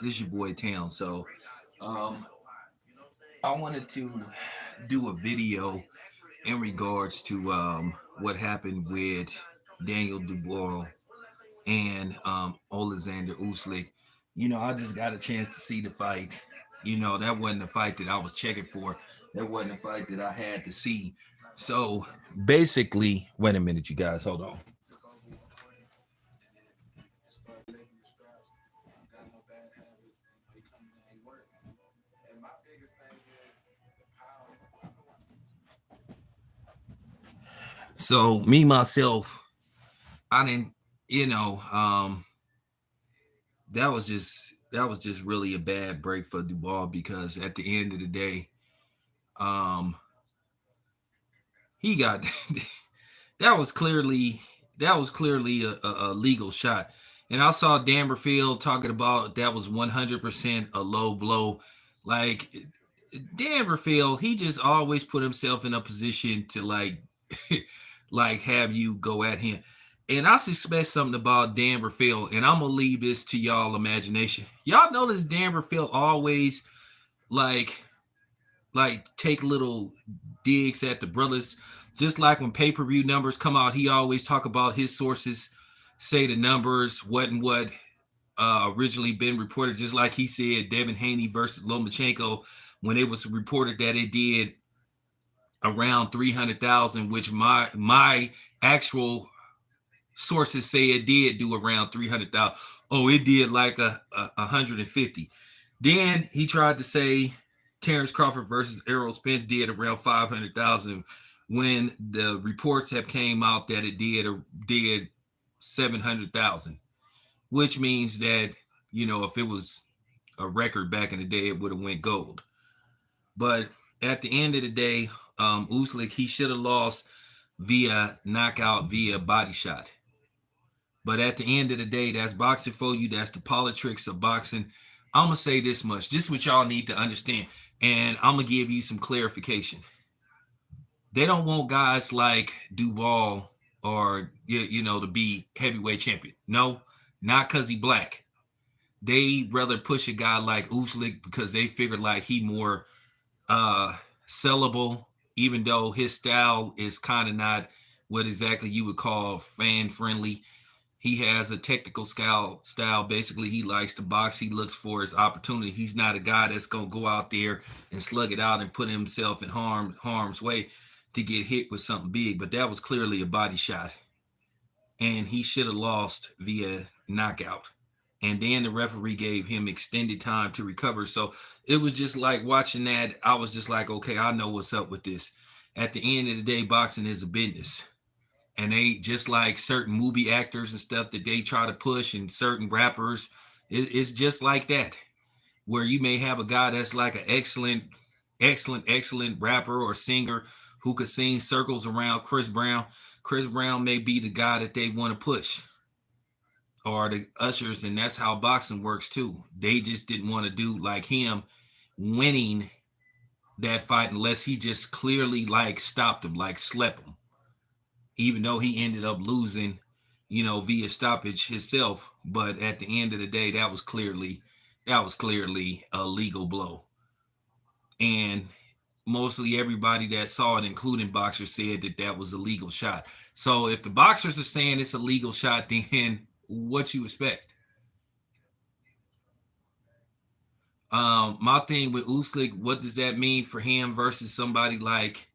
This your boy Town. So um, I wanted to do a video in regards to what happened with Daniel Dubois and Alexander Usyk. I just got a chance to see the fight. That wasn't a fight that I was checking for. That wasn't a fight that I had to see. So basically, wait a minute, you guys, hold on. So me myself, I didn't, you know, that was just really a bad break for Dubois because at the end of the day, um, he got that was clearly a legal shot. And I saw Danberfield talking about that was 100% a low blow. Like Danberfield, he just always put himself in a position to like have you go at him. And I suspect something about Danberfield, and I'm gonna leave this to y'all imagination. Y'all notice Danberfield always like take little digs at the brothers. Just like when pay-per-view numbers come out, he always talk about his sources, say the numbers, what and what originally been reported. Just like he said, Devin Haney versus Lomachenko, when it was reported that it did around 300,000, which my actual sources say it did do around 300,000. Oh, it did like a 150. Then he tried to say Terrence Crawford versus Errol Spence did around 500,000 when the reports have came out that it did 700,000, which means that if it was a record back in the day, it would have went gold. But at the end of the day, Usyk, he should have lost via knockout, via body shot. But at the end of the day, that's boxing for you. That's the politics of boxing. I'm gonna say this much. This is what y'all need to understand, and I'm gonna give you some clarification. They don't want guys like Duval or to be heavyweight champion. No, not because he black. They rather push a guy like Usyk because they figure like he more uh sellable, even though his style is kind of not what exactly you would call fan friendly. He has a technical style. Basically, he likes to box. He looks for his opportunity. He's not a guy that's gonna go out there and slug it out and put himself in harm's way to get hit with something big. But that was clearly a body shot, and he should have lost via knockout. And then the referee gave him extended time to recover. So it was just like watching that. I was just like, okay, I know what's up with this. At the end of the day, boxing is a business. And they just like certain movie actors and stuff that they try to push and certain rappers, it's just like that. Where you may have a guy that's like an excellent rapper or singer who could sing circles around Chris Brown. Chris Brown may be the guy that they want to push or the ushers, and that's how boxing works too. They just didn't want to do like him winning that fight unless he just clearly like stopped him, like slept him, even though he ended up losing, via stoppage himself. But at the end of the day, that was clearly a legal blow. And mostly everybody that saw it, including boxers, said that that was a legal shot. So if the boxers are saying it's a legal shot, then what you expect? My thing with Usyk, what does that mean for him versus somebody like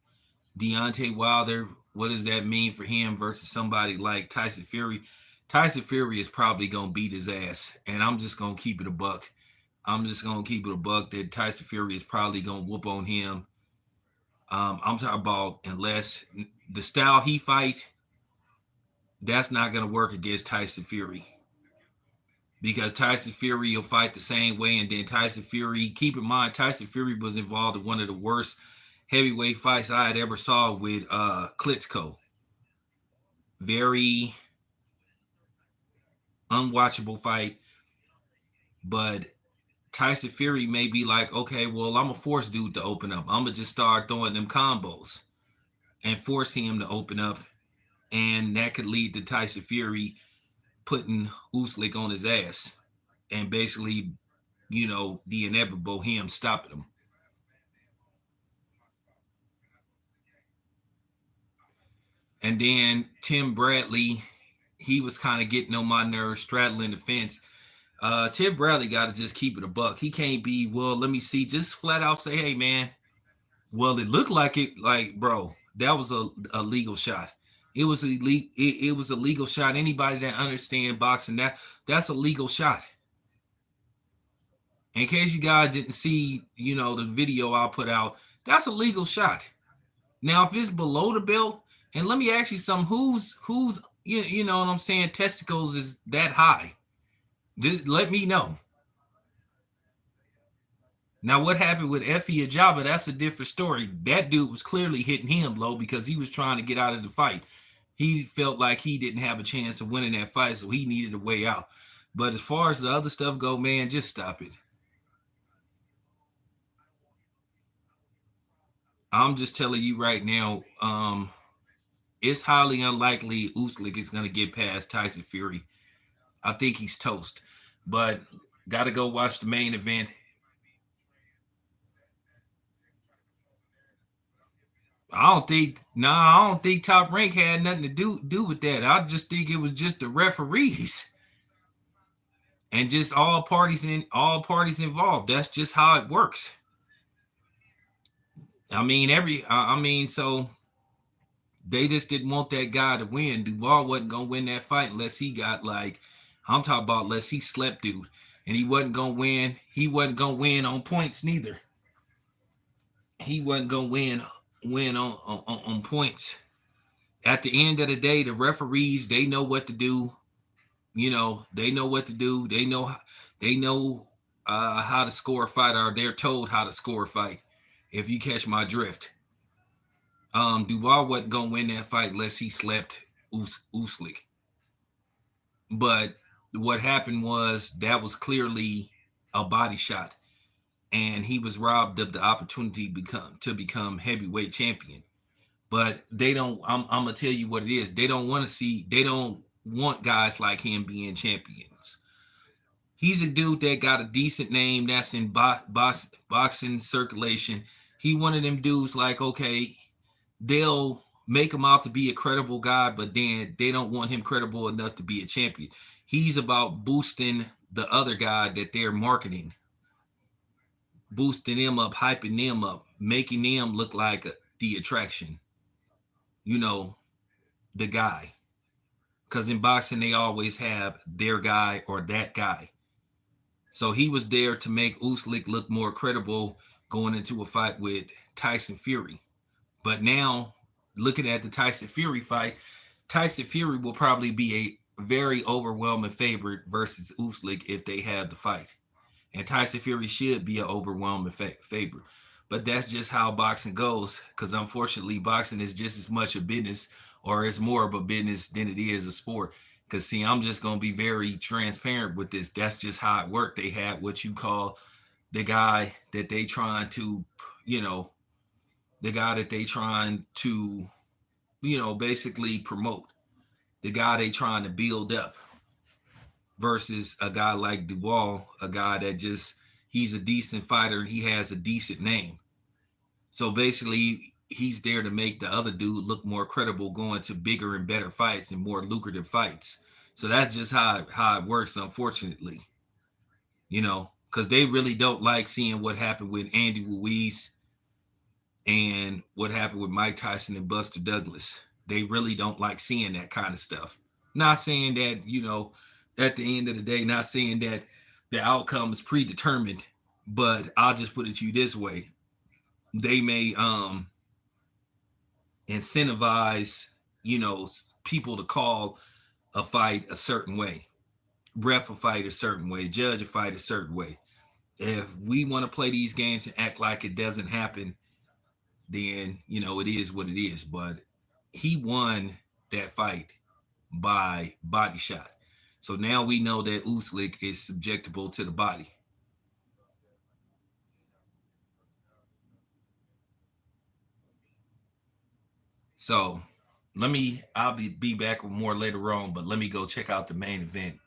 Deontay Wilder? What does that mean for him versus somebody like Tyson Fury? Tyson Fury is probably gonna beat his ass, and I'm just gonna keep it a buck. I'm just gonna keep it a buck that Tyson Fury is probably gonna whoop on him. I'm talking about unless the style he fight, that's not gonna work against Tyson Fury because Tyson Fury will fight the same way, and then Tyson Fury. Keep in mind, Tyson Fury was involved in one of the worst heavyweight fights I had ever saw with Klitschko. Very unwatchable fight, but Tyson Fury may be like, okay, well, I'm a force dude to open up. I'm gonna just start throwing them combos and force him to open up, and that could lead to Tyson Fury putting Usyk on his ass and basically the inevitable, him stopping him. And then Tim Bradley, he was kind of getting on my nerves, straddling the fence. Tim Bradley got to just keep it a buck. He can't be, well, let me see, just flat out say, hey, man, well, it looked like it, like, bro, that was a legal shot. It was a it was a legal shot. Anybody that understand boxing, that's a legal shot. In case you guys didn't see, the video I put out, that's a legal shot. Now, if it's below the belt, and let me ask you something, who's you know what I'm saying, testicles is that high? Just let me know. Now, what happened with Effie Ajaba, that's a different story. That dude was clearly hitting him low because he was trying to get out of the fight. He felt like he didn't have a chance of winning that fight, so he needed a way out. But as far as the other stuff go, man, just stop it. I'm just telling you right now, it's highly unlikely Usyk is going to get past Tyson Fury. I think he's toast. But got to go watch the main event. I don't think Top Rank had nothing to do with that. I just think it was just the referees and just all parties involved. That's just how it works. I mean, so they just didn't want that guy to win. Dubois wasn't gonna win that fight unless he got like, I'm talking about unless he slept dude. And he wasn't gonna win. He wasn't gonna win on points neither. He wasn't gonna win on points. At the end of the day, the referees, they know what to do. They know what to do. They know how to score a fight, or they're told how to score a fight. If you catch my drift, Dubois wasn't gonna win that fight unless he slept Usyk. But what happened was that was clearly a body shot, and he was robbed of the opportunity to become heavyweight champion. But they don't. I'm gonna tell you what it is. They don't want to see. They don't want guys like him being champions. He's a dude that got a decent name that's in boxing circulation. He one of them dudes like, okay, they'll make him out to be a credible guy, but then they don't want him credible enough to be a champion. He's about boosting the other guy that they're marketing, boosting them up, hyping them up, making them look like the attraction, you know, the guy. Because in boxing, they always have their guy or that guy. So he was there to make Usyk look more credible going into a fight with Tyson Fury. But now, looking at the Tyson Fury fight, Tyson Fury will probably be a very overwhelming favorite versus Usyk if they have the fight. And Tyson Fury should be an overwhelming favorite. But that's just how boxing goes, because unfortunately, boxing is just as much a business, or it's more of a business than it is a sport. Because, see, I'm just going to be very transparent with this. That's just how it worked. They had what you call the guy that they trying to, you know, the guy that they trying to, basically promote, the guy they trying to build up versus a guy like Dubois, a guy that just, he's a decent fighter and he has a decent name. So basically, he's there to make the other dude look more credible going to bigger and better fights and more lucrative fights. So that's just how it works, unfortunately, because they really don't like seeing what happened with Andy Ruiz and what happened with Mike Tyson and Buster Douglas. They really don't like seeing that kind of stuff. Not saying that, at the end of the day, not saying that the outcome is predetermined, but I'll just put it to you this way. They may incentivize, people to call a fight a certain way, ref a fight a certain way, judge a fight a certain way. If we want to play these games and act like it doesn't happen, then it is what it is. But he won that fight by body shot. So now we know that Usyk is subjectable to the body. So I'll be back with more later on, but let me go check out the main event.